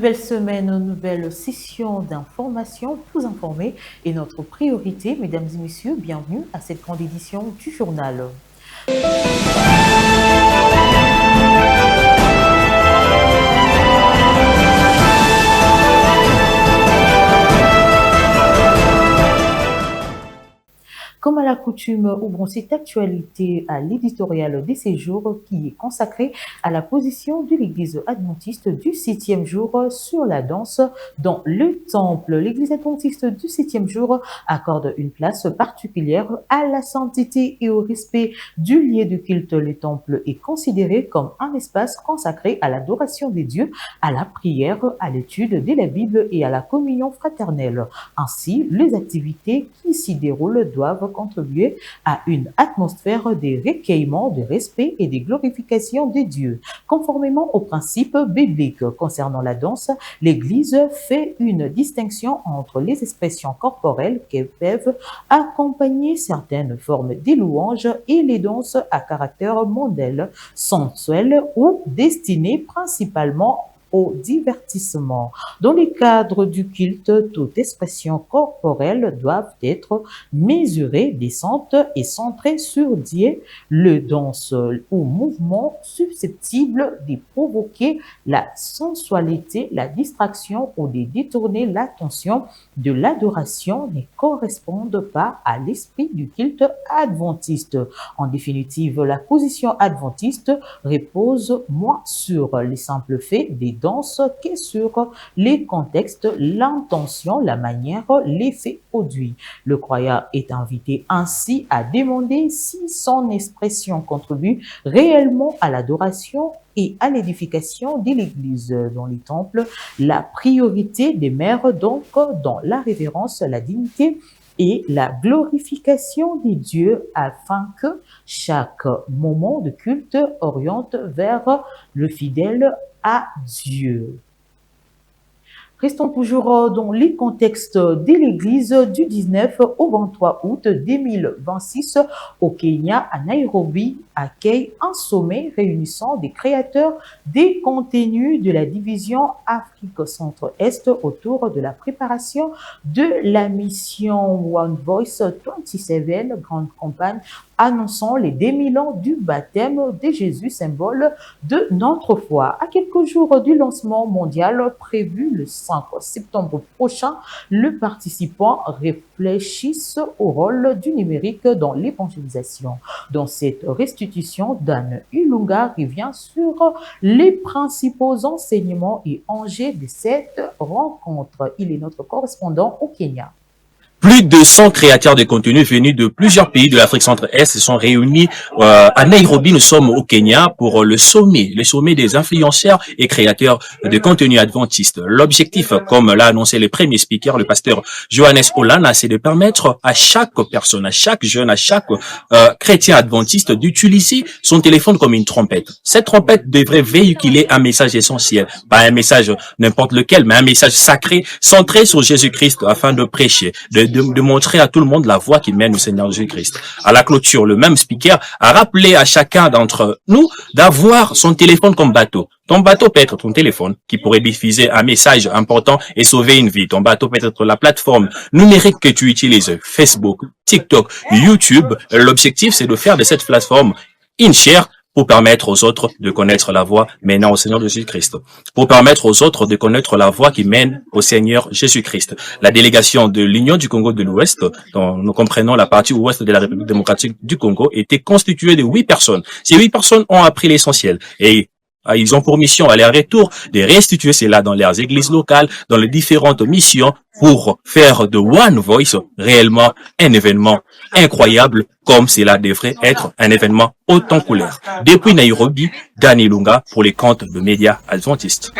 Nouvelle semaine, nouvelle session d'information, vous informer est notre priorité. Mesdames et messieurs, bienvenue à cette grande édition du journal. Comme à l'accoutume, ouvrons cette actualité à l'éditorial des séjours qui est consacré à la position de l'Église adventiste du 7e jour sur la danse dans le temple. L'Église adventiste du 7e jour accorde une place particulière à la sainteté et au respect du lieu de culte. Le temple est considéré comme un espace consacré à l'adoration des dieux, à la prière, à l'étude de la Bible et à la communion fraternelle. Ainsi, les activités qui s'y déroulent doivent contribuer à une atmosphère de recueillement, de respect et de glorification de Dieu. Conformément aux principes bibliques concernant la danse, l'Église fait une distinction entre les expressions corporelles qui peuvent accompagner certaines formes de louanges et les danses à caractère mondain, sensuel ou destinées principalement au divertissement. Dans le cadre du culte, toute expression corporelle doit être mesurée, décente et centrée sur Dieu. Le danse ou mouvement susceptible de provoquer la sensualité, la distraction ou de détourner l'attention de l'adoration ne correspondent pas à l'esprit du culte adventiste. En définitive, la position adventiste repose moins sur les simples faits des danse que sur les contextes, l'intention, la manière, l'effet produit. Le croyant est invité ainsi à demander si son expression contribue réellement à l'adoration et à l'édification de l'Église. Dans les temples, la priorité demeure donc dans la révérence, la dignité et la glorification des dieux afin que chaque moment de culte oriente vers le fidèle à Dieu. Restons toujours dans les contextes de l'Église du 19 au 23 août 2026 au Kenya, à Nairobi, accueille un sommet réunissant des créateurs des contenus de la division Afrique Centre-Est autour de la préparation de la mission One Voice 27, grande campagne annonçant les 2000 ans du baptême de Jésus, symbole de notre foi. À quelques jours du lancement mondial prévu le 5 septembre prochain, les participants réfléchissent au rôle du numérique dans l'évangélisation. Dans cette restitution, Dan Ilunga revient sur les principaux enseignements et enjeux de cette rencontre. Il est notre correspondant au Kenya. Plus de 100 créateurs de contenu venus de plusieurs pays de l'Afrique centre-est se sont réunis à Nairobi. Nous sommes au Kenya pour le sommet des influenceurs et créateurs de contenu adventistes. L'objectif, comme l'a annoncé le premier speaker, le pasteur Johannes Olana, c'est de permettre à chaque personne, à chaque jeune, à chaque chrétien adventiste d'utiliser son téléphone comme une trompette. Cette trompette devrait véhiculer un message essentiel, pas un message n'importe lequel, mais un message sacré, centré sur Jésus-Christ afin de prêcher, de montrer à tout le monde la voie qui mène au Seigneur Jésus-Christ. À la clôture, le même speaker a rappelé à chacun d'entre nous d'avoir son téléphone comme bateau. Ton bateau peut être ton téléphone qui pourrait diffuser un message important et sauver une vie. Ton bateau peut être la plateforme numérique que tu utilises, Facebook, TikTok, YouTube. L'objectif, c'est de faire de cette plateforme une chair pour permettre aux autres de connaître la voie menant au Seigneur Jésus-Christ. Pour permettre aux autres de connaître la voie qui mène au Seigneur Jésus-Christ. La délégation de l'Union du Congo de l'Ouest, dont nous comprenons la partie ouest de la République démocratique du Congo, était constituée de 8 personnes. Ces 8 personnes ont appris l'essentiel et ils ont pour mission à leur retour de restituer cela dans leurs églises locales, dans les différentes missions pour faire de One Voice réellement un événement incroyable comme cela devrait être un événement haut en couleur. Depuis Nairobi, Dan Ilunga pour les comptes de médias adventistes.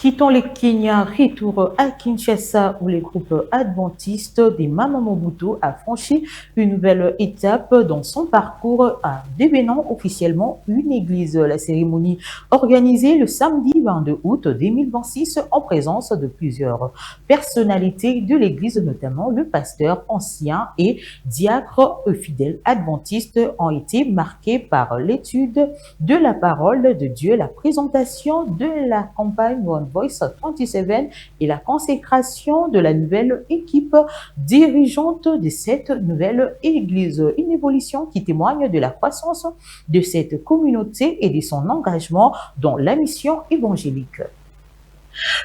Quittons le Kenya, retour à Kinshasa où le groupe adventiste des Mama Mobutu a franchi une nouvelle étape dans son parcours en devenant officiellement une église. La cérémonie organisée le samedi 22 août 2026 en présence de plusieurs personnalités de l'église, notamment le pasteur ancien et diacre fidèle adventiste, ont été marquées par l'étude de la parole de Dieu, la présentation de la campagne One Voice 27 et la consécration de la nouvelle équipe dirigeante de cette nouvelle église. Une évolution qui témoigne de la croissance de cette communauté et de son engagement dans la mission évangélique.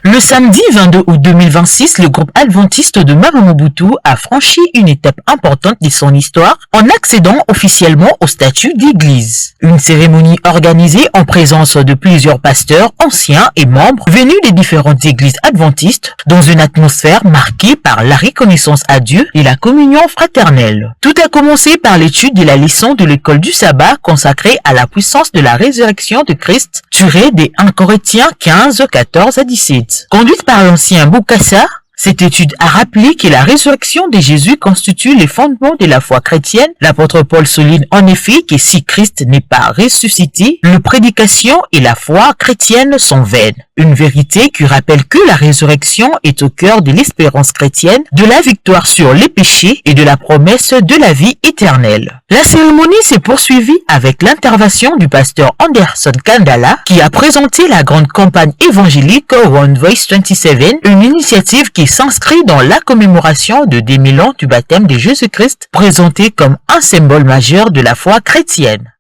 Le samedi 22 août 2026, le groupe adventiste de Mama Mobutu a franchi une étape importante de son histoire en accédant officiellement au statut d'église. Une cérémonie organisée en présence de plusieurs pasteurs anciens et membres venus des différentes églises adventistes dans une atmosphère marquée par la reconnaissance à Dieu et la communion fraternelle. Tout a commencé par l'étude de la leçon de l'école du sabbat consacrée à la puissance de la résurrection de Christ, tirée des 1 Corinthiens 15, 14 à 17. Conduite par l'ancien Boukassa, cette étude a rappelé que la résurrection de Jésus constitue les fondements de la foi chrétienne. L'apôtre Paul souligne en effet que si Christ n'est pas ressuscité, la prédication et la foi chrétienne sont vaines. Une vérité qui rappelle que la résurrection est au cœur de l'espérance chrétienne, de la victoire sur les péchés et de la promesse de la vie éternelle. La cérémonie s'est poursuivie avec l'intervention du pasteur Anderson Kandala qui a présenté la grande campagne évangélique One Voice 27, une initiative qui s'inscrit dans la commémoration de 2000 ans du baptême de Jésus-Christ, présenté comme un symbole majeur de la foi chrétienne.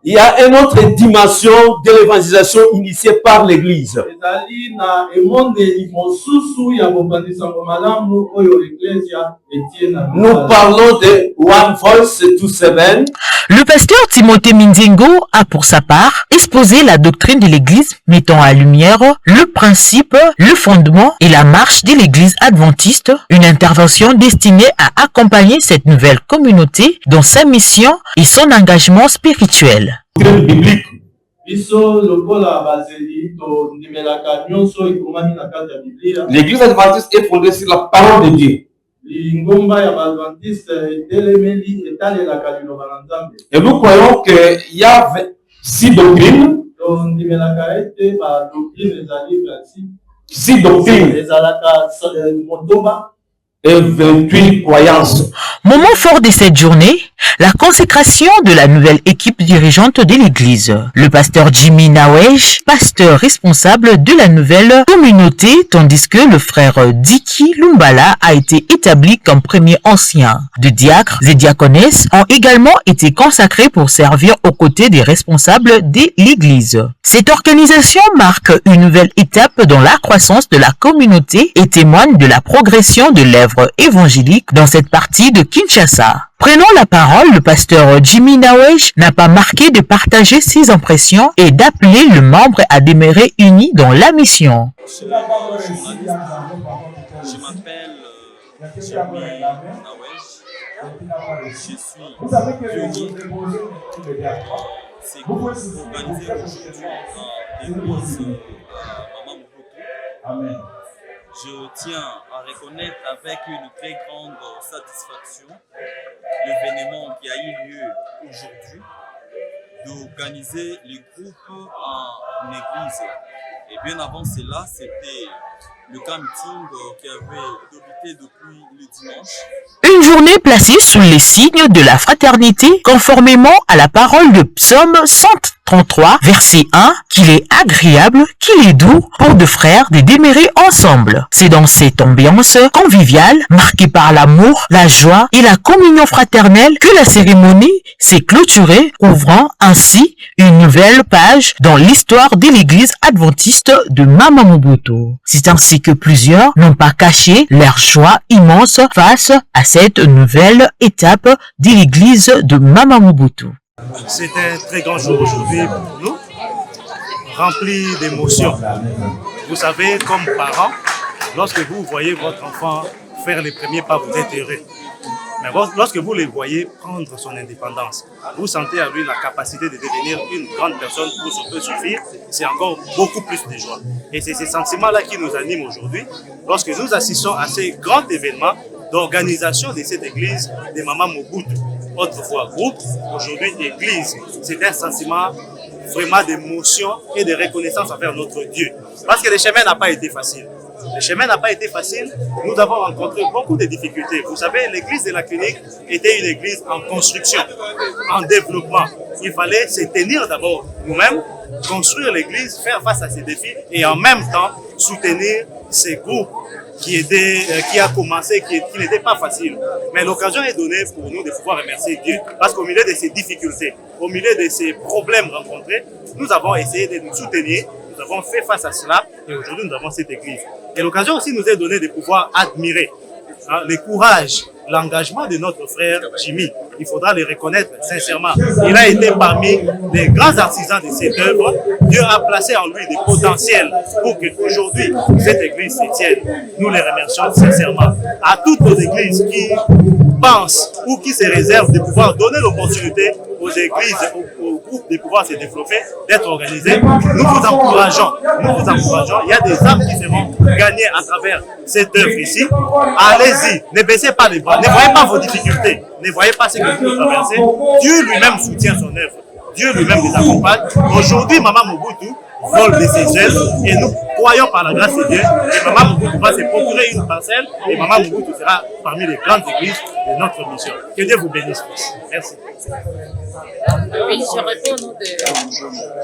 Il y a une autre dimension de l'évangélisation initiée par l'Église. Nous parlons de One Voice 27. Le pasteur Timothée Minzengo a pour sa part exposé la doctrine de l'Église, mettant à lumière le principe, le fondement et la marche de l'Église adventiste, une intervention destinée à accompagner cette nouvelle communauté dans sa mission et son engagement spirituel. Biblique. L'Église adventiste est fondée sur la parole de Dieu. Et nous croyons qu'il y a 6 doctrines. 6 doctrines. Et 28 croyances. Moment fort de cette journée, la consécration de la nouvelle équipe dirigeante de l'Église. Le pasteur Jimmy Nawej, pasteur responsable de la nouvelle communauté, tandis que le frère Diki Lumbala a été établi comme premier ancien. De diacres et diaconesses ont également été consacrés pour servir aux côtés des responsables de l'Église. Cette organisation marque une nouvelle étape dans la croissance de la communauté et témoigne de la progression de l'œuvre évangélique dans cette partie de Kinshasa. Prenant la parole, le pasteur Jimmy Nawej n'a pas marqué de partager ses impressions et d'appeler le membre à demeurer unis dans la mission. Je m'appelle Jimmy Nawej. Je suis venu. C'est organisé aujourd'hui à l'église Mama Mobutu. Je tiens à reconnaître avec une très grande satisfaction l'événement qui a eu lieu aujourd'hui d'organiser les groupes en église. Et bien avant cela, c'était le camp meeting qui avait débuté depuis le dimanche. Une journée placée sous les signes de la fraternité, conformément à la parole de Psaume 133, verset 1, qu'il est agréable, qu'il est doux pour deux frères de demeurer ensemble. C'est dans cette ambiance conviviale, marquée par l'amour, la joie et la communion fraternelle que la cérémonie s'est clôturée, ouvrant ainsi une nouvelle page dans l'histoire de l'église adventiste de Mama Mobutu. C'est ainsi que plusieurs n'ont pas caché leur joie immense face à cette nouvelle étape de l'église de Mama Mobutu. C'est un très grand jour aujourd'hui pour nous, rempli d'émotions. Vous savez, comme parents, lorsque vous voyez votre enfant faire les premiers pas, vous êtes heureux. Mais lorsque vous les voyez prendre son indépendance, vous sentez à lui la capacité de devenir une grande personne pour s'autosuffire, c'est encore beaucoup plus de joie. Et c'est ces sentiments-là qui nous animent aujourd'hui lorsque nous assistons à ces grands événements d'organisation de cette église de Maman Mobutu. Autrefois groupe, aujourd'hui église. C'est un sentiment vraiment d'émotion et de reconnaissance envers notre Dieu. Parce que le chemin n'a pas été facile. Le chemin n'a pas été facile. Nous avons rencontré beaucoup de difficultés. Vous savez, l'église de la clinique était une église en construction, en développement. Il fallait se tenir d'abord nous-mêmes, construire l'église, faire face à ces défis et en même temps soutenir ces groupes qui a commencé, qui n'était pas facile. Mais l'occasion est donnée pour nous de pouvoir remercier Dieu. Parce qu'au milieu de ces difficultés, au milieu de ces problèmes rencontrés, nous avons essayé de nous soutenir, nous avons fait face à cela et aujourd'hui nous avons cette église. Et l'occasion aussi nous est donnée de pouvoir admirer le courage, l'engagement de notre frère Jimmy. Il faudra le reconnaître sincèrement. Il a été parmi les grands artisans de cette œuvre. Dieu a placé en lui des potentiels pour qu'aujourd'hui cette église se tienne. Nous les remercions sincèrement. À toutes nos églises qui pensent ou qui se réservent de pouvoir donner l'opportunité aux églises, aux groupes de pouvoir se développer, d'être organisés, nous vous encourageons. Il y a des âmes qui seront gagnées à travers cette œuvre ici. Allez-y, ne baissez pas les bras, ne voyez pas vos difficultés, ne voyez pas ce que vous traversez. Dieu lui-même soutient son œuvre. Dieu lui-même les accompagne. Aujourd'hui, Maman Mobutu vole de ses ailes et nous croyons par la grâce de Dieu que Maman Mobutu va se procurer une parcelle et Maman Mobutu sera parmi les grandes églises de notre mission. Que Dieu vous bénisse tous. Merci. Oui, je réponds au nom de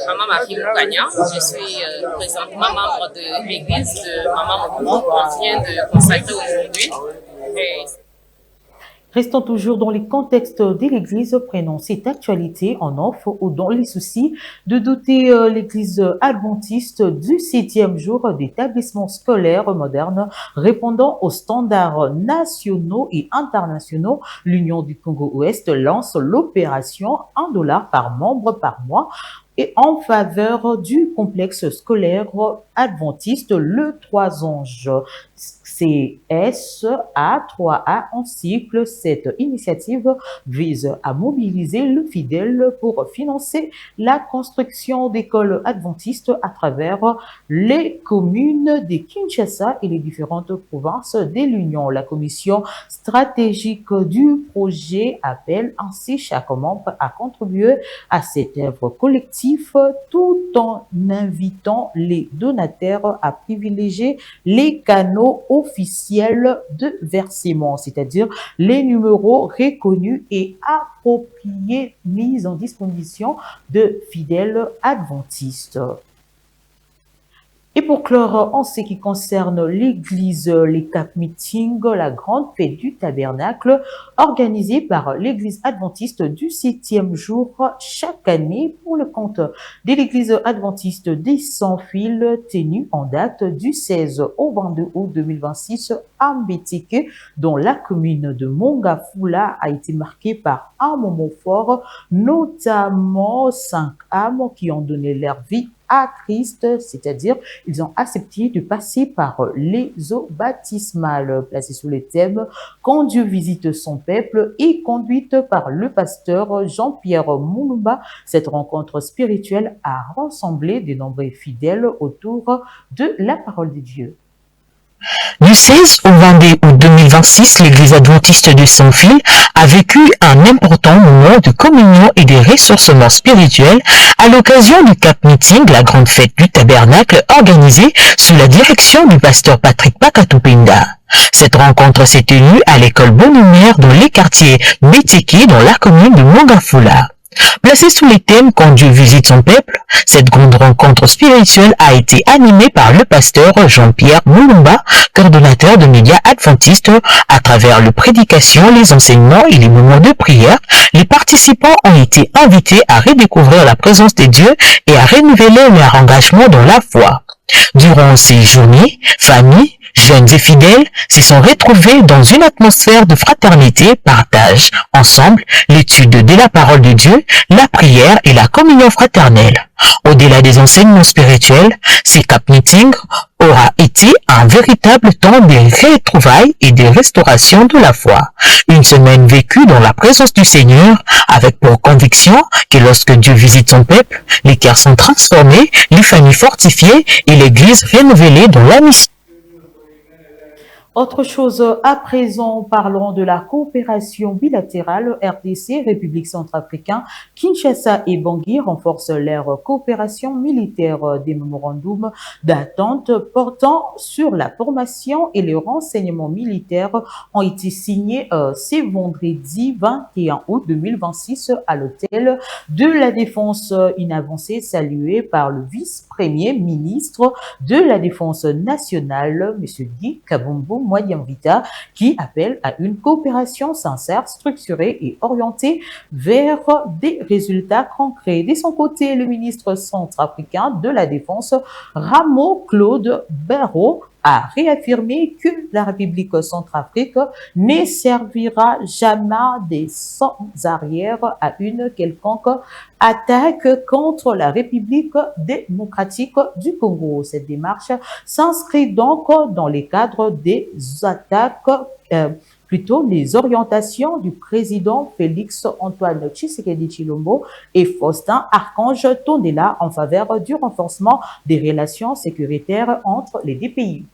Maman Marie Moukania. Je suis présentement membre de l'église de Maman Mobutu qu'on vient de consacrer aujourd'hui. Restons toujours dans les contextes de l'Église, prenons cette actualité en off ou dans les soucis de doter l'Église adventiste du 7e jour d'établissements scolaires modernes répondant aux standards nationaux et internationaux. L'Union du Congo-Ouest lance l'opération $1 par membre par mois et en faveur du complexe scolaire adventiste Le Trois Anges. CSA3A en cycle. Cette initiative vise à mobiliser le fidèle pour financer la construction d'écoles adventistes à travers les communes de Kinshasa et les différentes provinces de l'Union. La commission stratégique du projet appelle ainsi chaque membre à contribuer à cette œuvre collective tout en invitant les donataires à privilégier les canaux officiels de versement, c'est-à-dire les numéros reconnus et appropriés mis en disposition de fidèles adventistes. Et pour clore, en ce qui concerne l'église, les Cap Meeting, la grande fête du tabernacle, organisée par l'église adventiste du 7e jour chaque année pour le compte de l'église adventiste des Sans-Fils, tenue en date du 16 au 22 août 2026 à Mbeteke, dont la commune de Mongafula a été marquée par un moment fort, notamment 5 âmes qui ont donné leur vie à Christ, c'est-à-dire ils ont accepté de passer par les eaux baptismales, placées sous le thème « Quand Dieu visite son peuple » et conduite par le pasteur Jean-Pierre Moulumba. Cette rencontre spirituelle a rassemblé de nombreux fidèles autour de la parole de Dieu. Du 16 au 22 août 2026, l'église adventiste de Sans-Fils a vécu un important moment de communion et de ressourcement spirituel à l'occasion du Cap Meeting, la grande fête du tabernacle organisée sous la direction du pasteur Patrick Pakatupinda. Cette rencontre s'est tenue à l'école Bonhomère dans les quartiers Beteke dans la commune de Mongafula. Placée sous les thèmes « Quand Dieu visite son peuple », cette grande rencontre spirituelle a été animée par le pasteur Jean-Pierre Moulumba, coordonnateur de médias adventistes. À travers les prédications, les enseignements et les moments de prière, les participants ont été invités à redécouvrir la présence de Dieu et à renouveler leur engagement dans la foi. Durant ces journées, familles, jeunes jeunes et fidèles s'y sont retrouvés dans une atmosphère de fraternité, partage ensemble l'étude de la parole de Dieu, la prière et la communion fraternelle. Au-delà des enseignements spirituels, ce Cap Meeting aura été un véritable temps de retrouvailles et de restauration de la foi. Une semaine vécue dans la présence du Seigneur, avec pour conviction que lorsque Dieu visite son peuple, les cœurs sont transformés, les familles fortifiées et l'Église renouvelée dans la mission. Autre chose, à présent, parlons de la coopération bilatérale RDC, République centrafricaine, Kinshasa et Bangui renforcent leur coopération militaire. Des mémorandums d'attente portant sur la formation et le renseignement militaire ont été signés ce vendredi 21 août 2026 à l'hôtel de la Défense. Une avancée saluée par le vice-premier ministre de la Défense nationale, M. Guy Kabombo Mwadiamvita, qui appelle à une coopération sincère, structurée et orientée vers des résultats concrets. De son côté, le ministre centrafricain de la Défense, Ramo Claude Barrault, a réaffirmé que la République centrafrique ne servira jamais des sans arrière à une quelconque attaque contre la République démocratique du Congo. Cette démarche s'inscrit donc dans les cadres des attaques, plutôt les orientations du président Félix Antoine Tshisekedi Tshilombo et Faustin Archange Tondela en faveur du renforcement des relations sécuritaires entre les deux pays.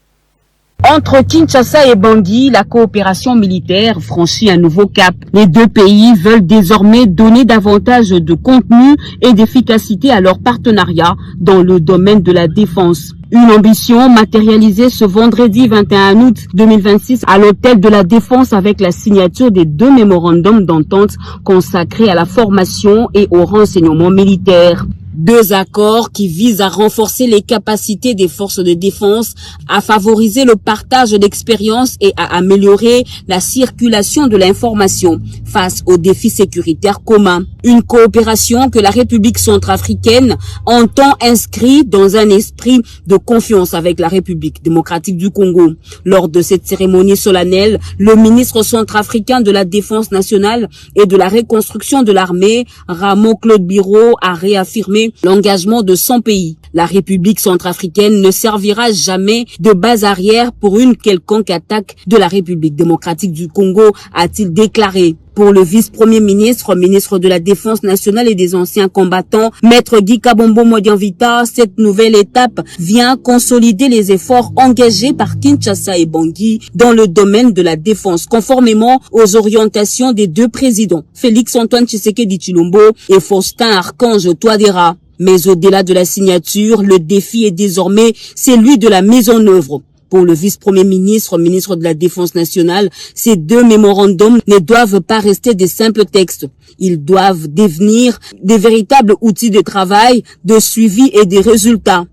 Entre Kinshasa et Bangui, la coopération militaire franchit un nouveau cap. Les deux pays veulent désormais donner davantage de contenu et d'efficacité à leur partenariat dans le domaine de la défense. Une ambition matérialisée ce vendredi 21 août 2026 à l'hôtel de la Défense avec la signature des deux mémorandums d'entente consacrés à la formation et au renseignement militaire. Deux accords qui visent à renforcer les capacités des forces de défense, à favoriser le partage d'expériences et à améliorer la circulation de l'information face aux défis sécuritaires communs. Une coopération que la République centrafricaine entend inscrire dans un esprit de confiance avec la République démocratique du Congo. Lors de cette cérémonie solennelle, le ministre centrafricain de la Défense nationale et de la reconstruction de l'armée, Ramo Claude Barrault, a réaffirmé l'engagement de son pays. La République centrafricaine ne servira jamais de base arrière pour une quelconque attaque de la République démocratique du Congo, a-t-il déclaré. Pour le vice-premier ministre, ministre de la Défense nationale et des anciens combattants, Maître Guy Kabombo Mwadiamvita, cette nouvelle étape vient consolider les efforts engagés par Kinshasa et Bangui dans le domaine de la défense, conformément aux orientations des deux présidents, Félix Antoine Tshisekedi Tshilombo et Faustin Archange Touadéra. Mais au-delà de la signature, le défi est désormais celui de la mise en œuvre. Pour le vice-premier ministre, ministre de la Défense nationale, ces deux mémorandums ne doivent pas rester des simples textes. Ils doivent devenir des véritables outils de travail, de suivi et de résultats.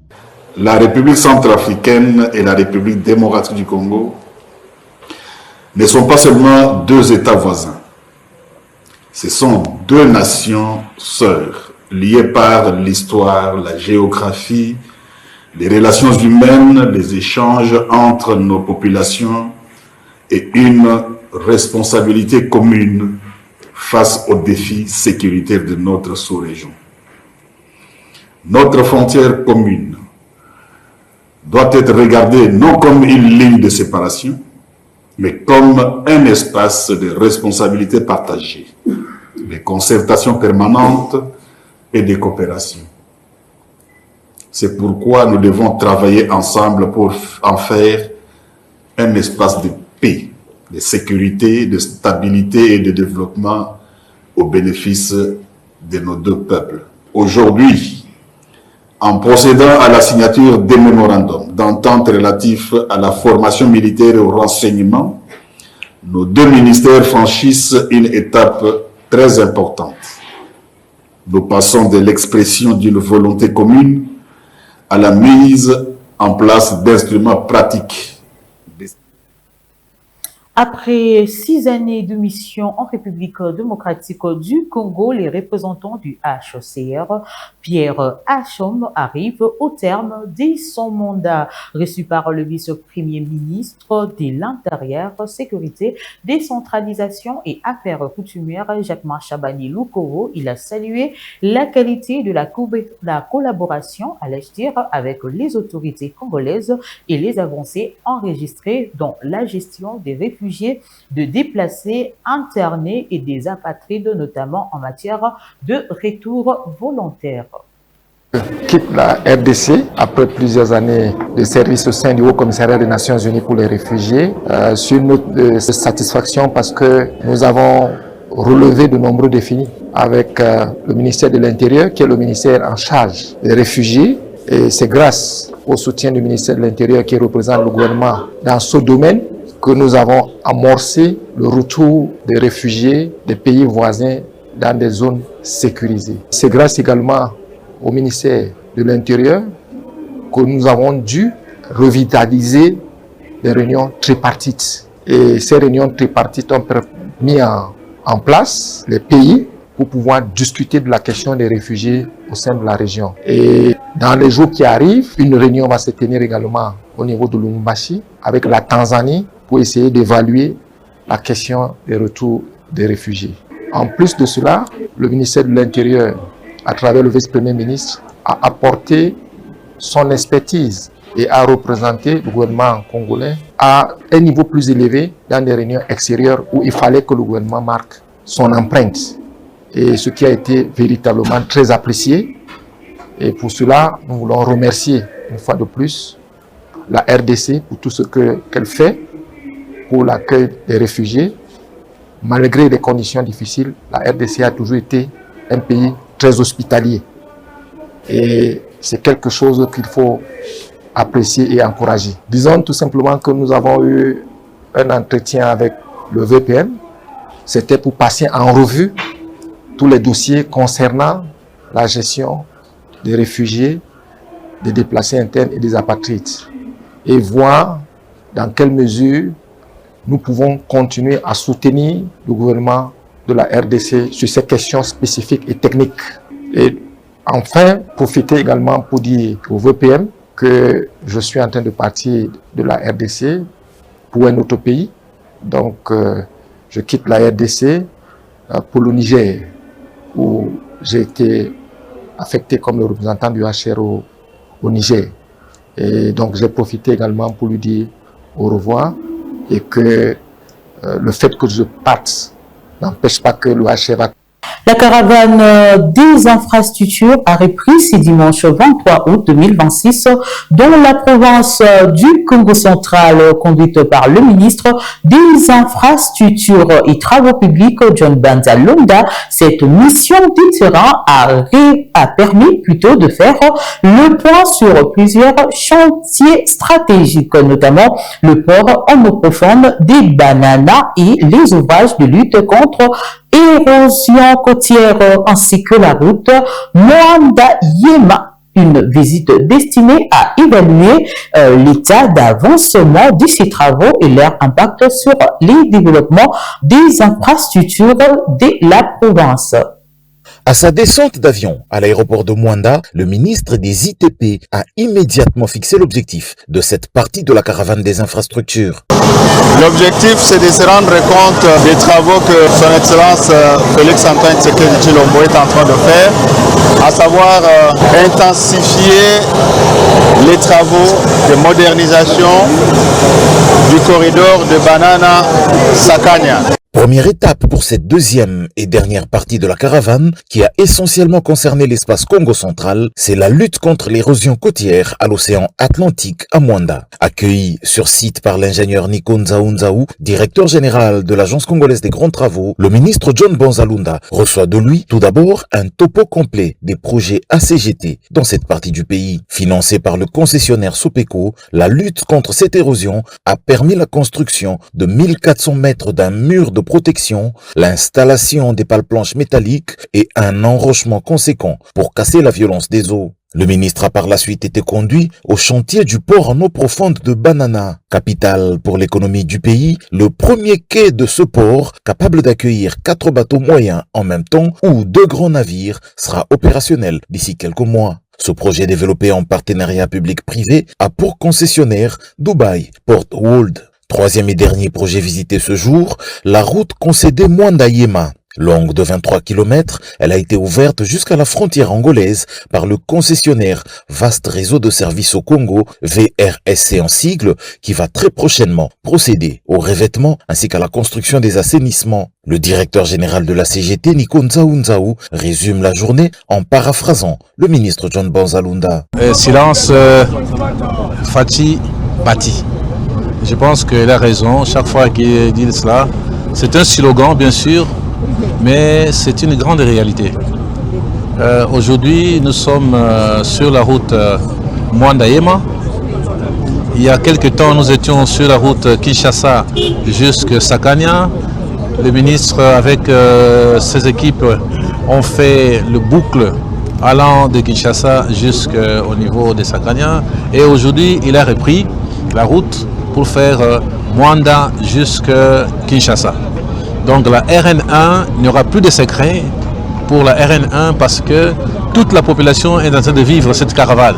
La République centrafricaine et la République démocratique du Congo ne sont pas seulement deux États voisins. Ce sont deux nations sœurs, liées par l'histoire, la géographie, les relations humaines, les échanges entre nos populations et une responsabilité commune face aux défis sécuritaires de notre sous-région. Notre frontière commune doit être regardée non comme une ligne de séparation, mais comme un espace de responsabilité partagée, de concertation permanente et de coopération. C'est pourquoi nous devons travailler ensemble pour en faire un espace de paix, de sécurité, de stabilité et de développement au bénéfice de nos deux peuples. Aujourd'hui, en procédant à la signature des mémorandums d'entente relatifs à la formation militaire et au renseignement, nos deux ministères franchissent une étape très importante. Nous passons de l'expression d'une volonté commune à la mise en place d'instruments pratiques. Après 6 années de mission en République démocratique du Congo, les représentants du HCR, Pierre Achom, arrive au terme de son mandat. Reçu par le vice-premier ministre de l'Intérieur, Sécurité, Décentralisation et Affaires coutumières, Jacquemin Chabani Loukovo, il a salué la qualité de la collaboration, allais-je dire, avec les autorités congolaises et les avancées enregistrées dans la gestion des réfugiés, de déplacés, internés et des apatrides, notamment en matière de retour volontaire. Quitte la RDC après plusieurs années de service au sein du Haut Commissariat des Nations Unies pour les réfugiés. Sur une note de satisfaction parce que nous avons relevé de nombreux défis avec le ministère de l'Intérieur qui est le ministère en charge des réfugiés. Et c'est grâce au soutien du ministère de l'Intérieur qui représente le gouvernement dans ce domaine que nous avons amorcé le retour des réfugiés des pays voisins dans des zones sécurisées. C'est grâce également au ministère de l'Intérieur que nous avons dû revitaliser les réunions tripartites. Et ces réunions tripartites ont mis en place les pays pour pouvoir discuter de la question des réfugiés au sein de la région. Et dans les jours qui arrivent, une réunion va se tenir également au niveau de Lubumbashi avec la Tanzanie pour essayer d'évaluer la question des retours des réfugiés. En plus de cela, le ministère de l'Intérieur, à travers le vice-premier ministre, a apporté son expertise et a représenté le gouvernement congolais à un niveau plus élevé dans des réunions extérieures où il fallait que le gouvernement marque son empreinte. Et ce qui a été véritablement très apprécié. Et pour cela, nous voulons remercier une fois de plus la RDC pour tout ce qu'elle fait pour l'accueil des réfugiés. Malgré les conditions difficiles, la RDC a toujours été un pays très hospitalier. Et c'est quelque chose qu'il faut apprécier et encourager. Disons tout simplement que nous avons eu un entretien avec le VPM. C'était pour passer en revue tous les dossiers concernant la gestion des réfugiés, des déplacés internes et des apatrides. Et voir dans quelle mesure nous pouvons continuer à soutenir le gouvernement de la RDC sur ces questions spécifiques et techniques. Et enfin, profiter également pour dire au VPM que je suis en train de partir de la RDC pour un autre pays. Donc, je quitte la RDC pour le Niger, où j'ai été affecté comme le représentant du HCR au Niger. Et donc, j'ai profité également pour lui dire au revoir et que le fait que je parte n'empêche pas que le HCR va... La caravane des infrastructures a repris ce dimanche 23 août 2026 dans la province du Congo central, conduite par le ministre des Infrastructures et Travaux publics, John Banzalonda. Cette mission de terrain a permis plutôt de faire le point sur plusieurs chantiers stratégiques, notamment le port en eau profonde des Bananas et les ouvrages de lutte contre érosion côtière ainsi que la route Moanda-Yema. Une visite destinée à évaluer l'état d'avancement de ces travaux et leur impact sur les développements des infrastructures de la province. À sa descente d'avion à l'aéroport de Mwanda, le ministre des ITP a immédiatement fixé l'objectif de cette partie de la caravane des infrastructures. L'objectif, c'est de se rendre compte des travaux que son Excellence Félix-Antoine Tshisekedi Tshilombo est en train de faire, à savoir intensifier les travaux de modernisation du corridor de Banana-Sakania. Première étape pour cette deuxième et dernière partie de la caravane qui a essentiellement concerné l'espace Congo central, c'est la lutte contre l'érosion côtière à l'océan Atlantique à Mwanda. Accueilli sur site par l'ingénieur Nico Nzaou, directeur général de l'Agence congolaise des grands travaux, le ministre John Banzalonda reçoit de lui tout d'abord un topo complet des projets ACGT dans cette partie du pays. Financé par le concessionnaire Sopeco, la lutte contre cette érosion a permis la construction de 1400 mètres d'un mur de protection, l'installation des pales planches métalliques et un enrochement conséquent pour casser la violence des eaux. Le ministre a par la suite été conduit au chantier du port en eau profonde de Banana, capitale pour l'économie du pays, le premier quai de ce port capable d'accueillir 4 bateaux moyens en même temps ou 2 grands navires sera opérationnel d'ici quelques mois. Ce projet développé en partenariat public-privé a pour concessionnaire Dubai Port World. Troisième et dernier projet visité ce jour, la route concédée Mwanda-Yema. Longue de 23 km, elle a été ouverte jusqu'à la frontière angolaise par le concessionnaire Vaste Réseau de Services au Congo, VRSC en sigle, qui va très prochainement procéder au revêtement ainsi qu'à la construction des assainissements. Le directeur général de la CGT, Nico Nzaou, résume la journée en paraphrasant le ministre John Banzalunda. Silence, Fati, Bati. Je pense qu'il a raison chaque fois qu'il dit cela. C'est un slogan, bien sûr, mais c'est une grande réalité. Aujourd'hui, nous sommes sur la route Mwanda-Yema. Il y a quelques temps, nous étions sur la route Kinshasa jusqu'à Sakania. Le ministre, avec ses équipes, ont fait le boucle allant de Kinshasa jusqu'au niveau de Sakania. Et aujourd'hui, il a repris la route pour faire Mwanda jusqu'à Kinshasa. Donc la RN1, il n'y aura plus de secret pour la RN1 parce que toute la population est en train de vivre cette caravane.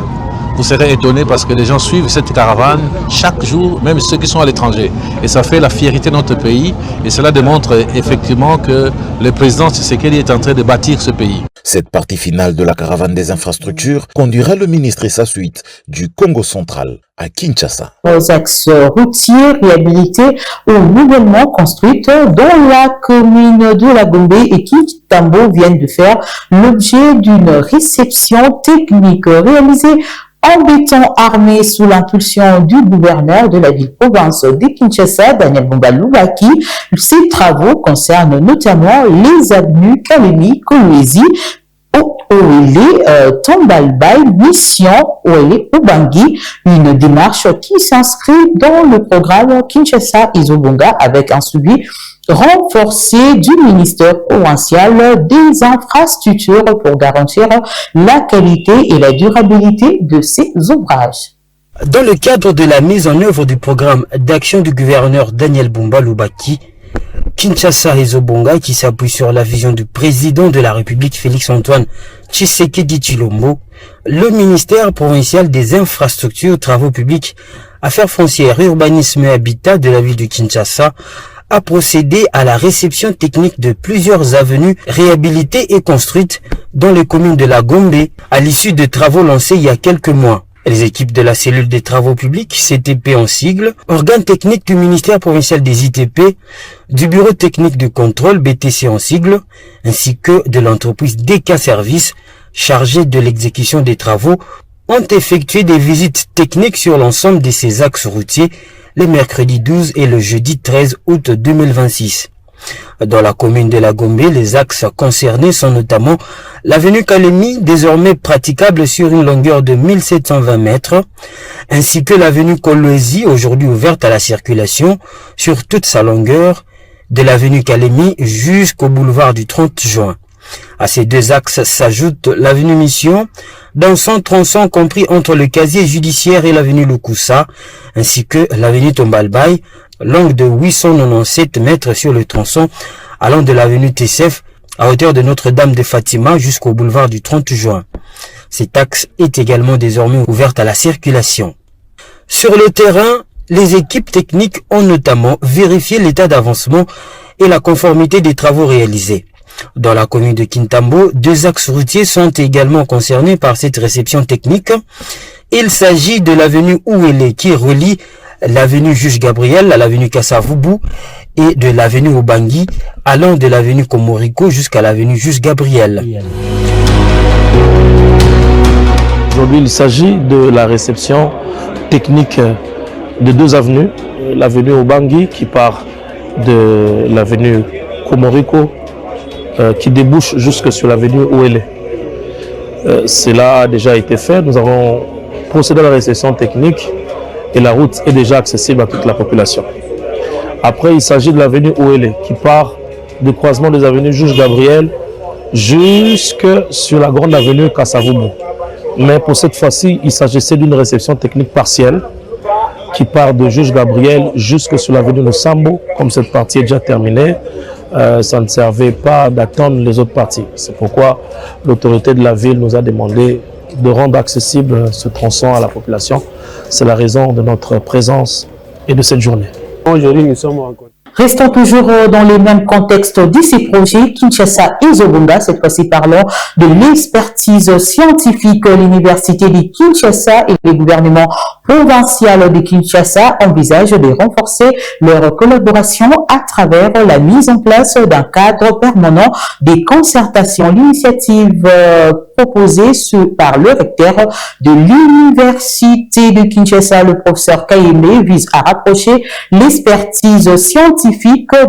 Vous serez étonnés parce que les gens suivent cette caravane chaque jour, même ceux qui sont à l'étranger. Et ça fait la fierté de notre pays et cela démontre effectivement que le président Tshisekedi est en train de bâtir ce pays. Cette partie finale de la caravane des infrastructures conduira le ministre et sa suite du Congo central à Kinshasa. Aux axes routiers réhabilités ou nouvellement construits dans la commune de la Gombe et Kintambo viennent de faire l'objet d'une réception technique réalisée en béton armé sous l'impulsion du gouverneur de la ville-province de Kinshasa, Daniel Bumba Lubaki. Ces travaux concernent notamment les avenues Kalemi, Kolwezi, Oele, Tombalbaï, Mission, Oele, Ubangui, une démarche qui s'inscrit dans le programme Kinshasa Izobonga avec un suivi renforcé du ministère provincial des infrastructures pour garantir la qualité et la durabilité de ces ouvrages. Dans le cadre de la mise en œuvre du programme d'action du gouverneur Daniel Bumba Lubaki, Kinshasa Izobonga, qui s'appuie sur la vision du président de la République Félix-Antoine Tshisekedi Tshilombo, le ministère provincial des infrastructures, travaux publics, affaires foncières, urbanisme et habitat de la ville de Kinshasa a procédé à la réception technique de plusieurs avenues réhabilitées et construites dans les communes de la Gombe à l'issue de travaux lancés il y a quelques mois. Les équipes de la cellule des travaux publics, CTP en sigle, organe technique du ministère provincial des ITP, du bureau technique de contrôle, BTC en sigle, ainsi que de l'entreprise DK Service, chargée de l'exécution des travaux, ont effectué des visites techniques sur l'ensemble de ces axes routiers le mercredi 12 et le jeudi 13 août 2026. Dans la commune de la Gombe, les axes concernés sont notamment l'avenue Kalemi, désormais praticable sur une longueur de 1720 mètres, ainsi que l'avenue Kolwezi, aujourd'hui ouverte à la circulation sur toute sa longueur, de l'avenue Kalemi jusqu'au boulevard du 30 juin. À ces deux axes s'ajoute l'avenue Mission, dans son tronçon compris entre le casier judiciaire et l'avenue Lukusa, ainsi que l'avenue Tombalbaï, longue de 897 mètres sur le tronçon, allant de l'avenue TCF à hauteur de Notre-Dame de Fatima jusqu'au boulevard du 30 juin. Cet axe est également désormais ouvert à la circulation. Sur le terrain, les équipes techniques ont notamment vérifié l'état d'avancement et la conformité des travaux réalisés. Dans la commune de Kintambo, deux axes routiers sont également concernés par cette réception technique. Il s'agit de l'avenue Ouele qui relie l'avenue Juge Gabriel à l'avenue Kassavubu et de l'avenue Ubangui allant de l'avenue Komoriko jusqu'à l'avenue Juge Gabriel. Aujourd'hui, il s'agit de la réception technique de deux avenues. L'avenue Ubangui qui part de l'avenue Komoriko qui débouche jusque sur l'avenue Ouele. Cela a déjà été fait. Nous avons procédé à la réception technique et la route est déjà accessible à toute la population. Après, il s'agit de l'avenue Ouele qui part du croisement des avenues Juge Gabriel jusque sur la grande avenue Kassavubu. mais pour cette fois-ci, il s'agissait d'une réception technique partielle qui part de Juge Gabriel jusque sur l'avenue de Sambo. Comme cette partie est déjà terminée, ça ne servait pas d'attendre les autres parties. C'est pourquoi l'autorité de la ville nous a demandé de rendre accessible ce tronçon à la population. C'est la raison de notre présence et de cette journée. Aujourd'hui, nous sommes rencontrés. Restons toujours dans les mêmes contextes de ces projets, Kinshasa et Zobonga. Cette fois-ci, parlons de l'expertise scientifique. L'université de Kinshasa et le gouvernement provincial de Kinshasa envisagent de renforcer leur collaboration à travers la mise en place d'un cadre permanent des concertations. L'initiative proposée par le recteur de l'université de Kinshasa, le professeur Kayemé, vise à rapprocher l'expertise scientifique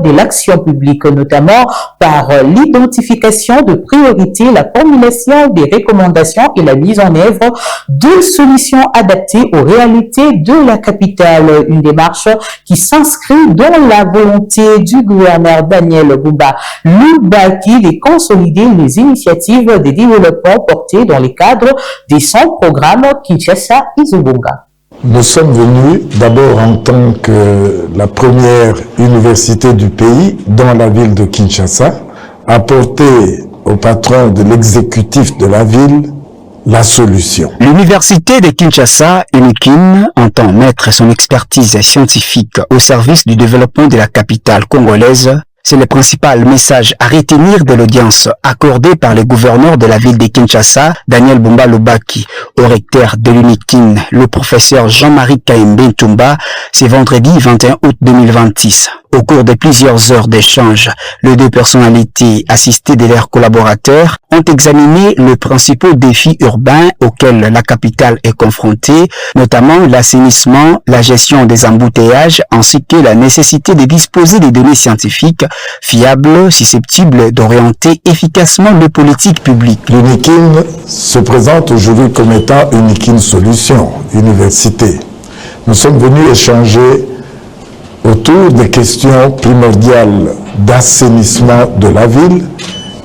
de l'action publique, notamment par l'identification de priorités, la formulation des recommandations et la mise en œuvre de solutions adaptées aux réalités de la capitale. Une démarche qui s'inscrit dans la volonté du gouverneur Daniel Bumba Lubaki de consolider les initiatives de développement portées dans le cadre de son programme Kinshasa et Zobonga. Nous sommes venus d'abord en tant que la première université du pays dans la ville de Kinshasa, apporter au patron de l'exécutif de la ville la solution. L'université de Kinshasa, UNIKIN, entend mettre son expertise scientifique au service du développement de la capitale congolaise. C'est le principal message à retenir de l'audience accordée par le gouverneur de la ville de Kinshasa, Daniel Bumba Lubaki, au recteur de l'UNIKIN, le professeur Jean-Marie Kayembe Ntumba, ce vendredi 21 août 2026. Au cours de plusieurs heures d'échange, les deux personnalités assistées de leurs collaborateurs ont examiné les principaux défis urbains auxquels la capitale est confrontée, notamment l'assainissement, la gestion des embouteillages ainsi que la nécessité de disposer de données scientifiques fiables, susceptibles d'orienter efficacement les politiques publiques. L'UNIKIN se présente aujourd'hui comme étant UNIKIN Solutions, université. Nous sommes venus échanger autour des questions primordiales d'assainissement de la ville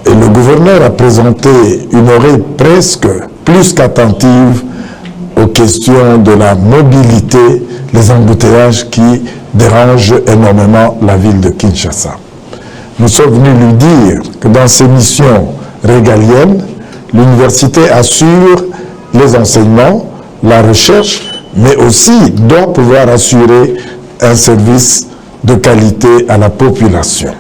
et le gouverneur a présenté une oreille presque plus qu'attentive aux questions de la mobilité, les embouteillages qui dérangent énormément la ville de Kinshasa. Nous sommes venus lui dire que dans ses missions régaliennes, l'université assure les enseignements, la recherche, mais aussi doit pouvoir assurer un service de qualité à la population.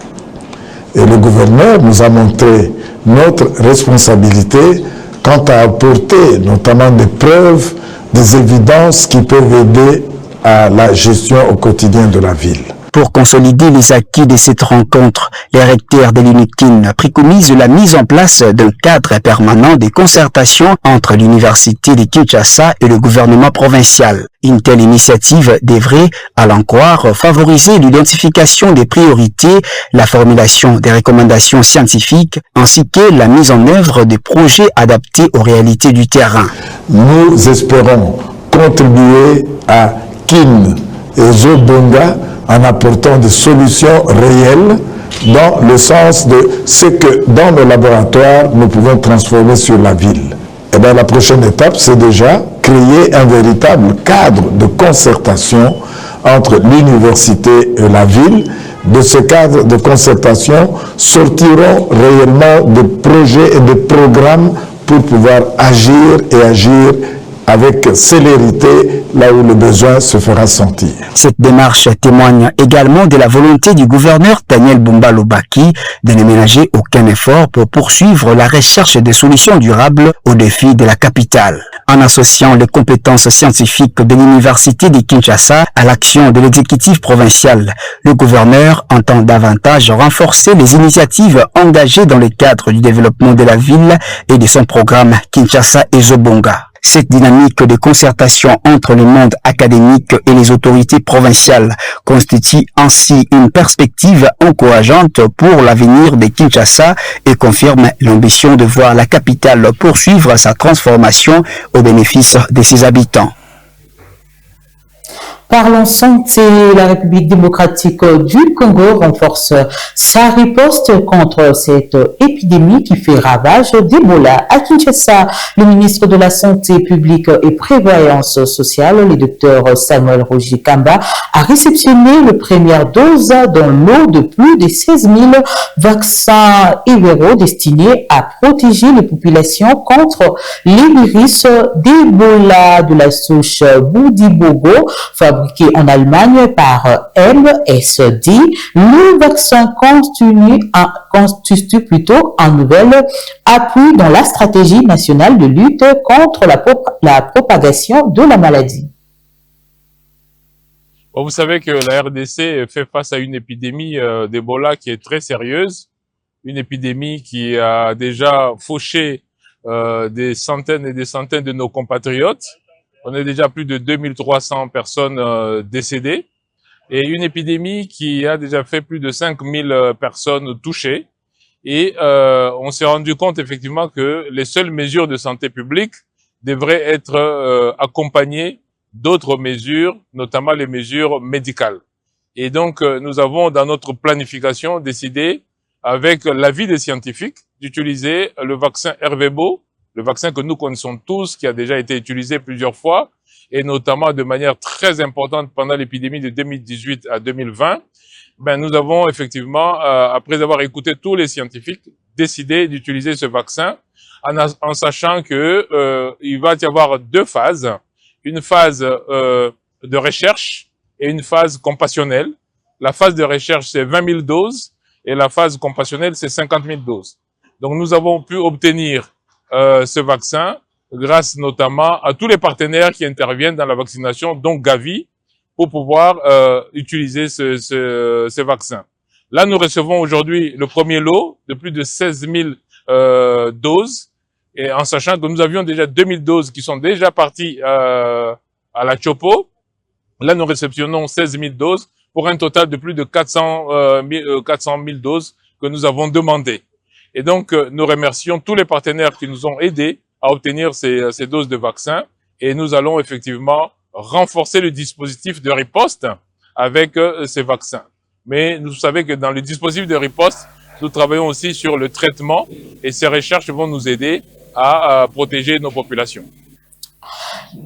Et le gouverneur nous a montré notre responsabilité quant à apporter notamment des preuves, des évidences qui peuvent aider à la gestion au quotidien de la ville. Pour consolider les acquis de cette rencontre, les recteurs de l'UNIKIN préconisent la mise en place d'un cadre permanent de concertation entre l'université de Kinshasa et le gouvernement provincial. Une telle initiative devrait, à l'en croire, favoriser l'identification des priorités, la formulation des recommandations scientifiques, ainsi que la mise en œuvre des projets adaptés aux réalités du terrain. Nous espérons contribuer à KIN et Zobonga en apportant des solutions réelles dans le sens de ce que dans nos laboratoires nous pouvons transformer sur la ville. Et bien, la prochaine étape, c'est déjà créer un véritable cadre de concertation entre l'université et la ville. De ce cadre de concertation sortiront réellement des projets et des programmes pour pouvoir agir et agir avec célérité là où le besoin se fera sentir. Cette démarche témoigne également de la volonté du gouverneur Daniel Bumba Lubaki de ne ménager aucun effort pour poursuivre la recherche des solutions durables aux défis de la capitale. En associant les compétences scientifiques de l'université de Kinshasa à l'action de l'exécutif provincial, le gouverneur entend davantage renforcer les initiatives engagées dans le cadre du développement de la ville et de son programme Kinshasa et Zobonga. Cette dynamique de concertation entre le monde académique et les autorités provinciales constitue ainsi une perspective encourageante pour l'avenir de Kinshasa et confirme l'ambition de voir la capitale poursuivre sa transformation au bénéfice de ses habitants. Parlons santé, la République démocratique du Congo renforce sa riposte contre cette épidémie qui fait ravage d'Ebola. À Kinshasa, le ministre de la Santé publique et Prévoyance sociale, le docteur Samuel Roger Kamba, a réceptionné la première dose dans l'eau de plus de 16 000 vaccins Iwero destinés à protéger les populations contre les virus d'Ebola de la souche Boudibogo, fabriqué en Allemagne par MSD. Le vaccin constitue plutôt un nouvel appui dans la stratégie nationale de lutte contre la propagation de la maladie. Bon, vous savez que la RDC fait face à une épidémie d'Ebola qui est très sérieuse, une épidémie qui a déjà fauché des centaines et des centaines de nos compatriotes. On est déjà plus de 2300 personnes décédées et une épidémie qui a déjà fait plus de 5000 personnes touchées. Et on s'est rendu compte effectivement que les seules mesures de santé publique devraient être accompagnées d'autres mesures, notamment les mesures médicales. Et donc, nous avons dans notre planification décidé, avec l'avis des scientifiques, d'utiliser le vaccin Ervebo, le vaccin que nous connaissons tous, qui a déjà été utilisé plusieurs fois, et notamment de manière très importante pendant l'épidémie de 2018 à 2020, ben, nous avons effectivement, après avoir écouté tous les scientifiques, décidé d'utiliser ce vaccin en sachant que il va y avoir deux phases, une phase de recherche et une phase compassionnelle. La phase de recherche, c'est 20 000 doses et la phase compassionnelle, c'est 50 000 doses. Donc, nous avons pu obtenir ce vaccin grâce notamment à tous les partenaires qui interviennent dans la vaccination, dont Gavi, pour pouvoir utiliser ce vaccin. Là, nous recevons aujourd'hui le premier lot de plus de 16 000 doses, et en sachant que nous avions déjà 2000 doses qui sont déjà parties à la Chopo. Là, nous réceptionnons 16 000 doses pour un total de plus de 400 000 doses que nous avons demandées. Et donc, nous remercions tous les partenaires qui nous ont aidés à obtenir ces doses de vaccins, et nous allons effectivement renforcer le dispositif de riposte avec ces vaccins. Mais vous savez que dans le dispositif de riposte, nous travaillons aussi sur le traitement, et ces recherches vont nous aider à protéger nos populations.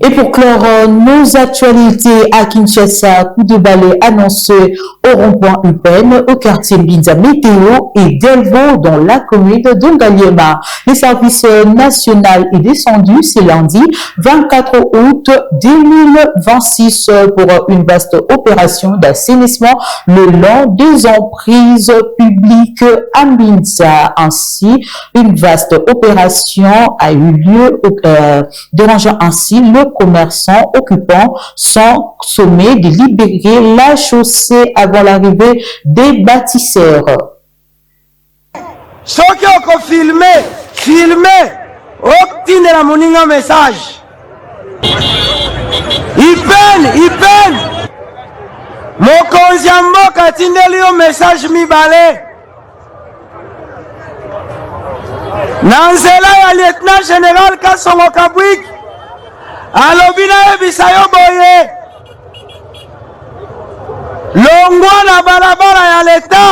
Et pour clore nos actualités à Kinshasa, coup de balai annoncé au rond-point UPN, au quartier Binza Météo et Delvaux dans la commune de Ngaliema. Le service national est descendu ce lundi 24 août 2026 pour une vaste opération d'assainissement le long des emprises publiques à Binza. Ainsi, une vaste opération a eu lieu, dérangeant ainsi le commerçant occupant son sommet de libérer la chaussée avant l'arrivée des bâtisseurs. Ceux qui ont filmé, obtient la moninga message. Ils peinent. Mon conjambo katindeli au message mi balé. Nanzela ya lieutenant général Kasongo Kabwik. Alobina ebisayo boye longwa na barabara ya leta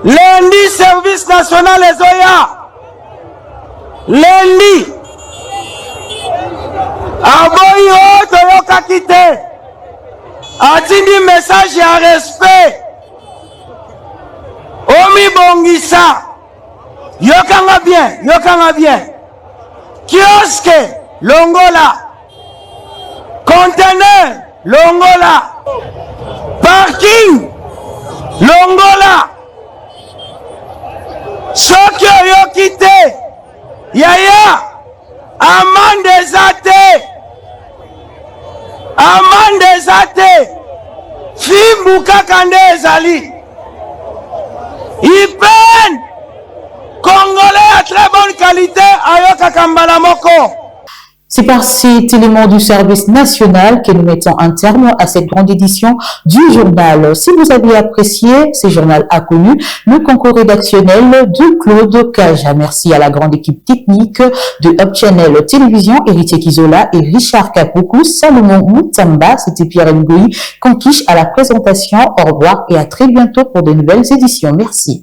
lundi service national ezoya lundi aboyi oyo toyokaki te atindi message ya respect omibongisa. Yokanga bien. Kiosque, Longola. Conteneur, Longola. Parking, Longola. Sokyo yokite. Yaya. Amande zate. Fimbu kakande ezali. Ipen. Congolais à très bonne qualité, Ayoka Kambala Moko. C'est par cet élément du service national que nous mettons un terme à cette grande édition du journal. Si vous avez apprécié ce journal a connu le concours rédactionnel de Claude Kaja. Merci à la grande équipe technique de Up Channel Télévision, Héritier Kizola et Richard Kapoukou, Salomon Moutamba, c'était Pierre Ngoui, Conquiche à la présentation. Au revoir et à très bientôt pour de nouvelles éditions. Merci.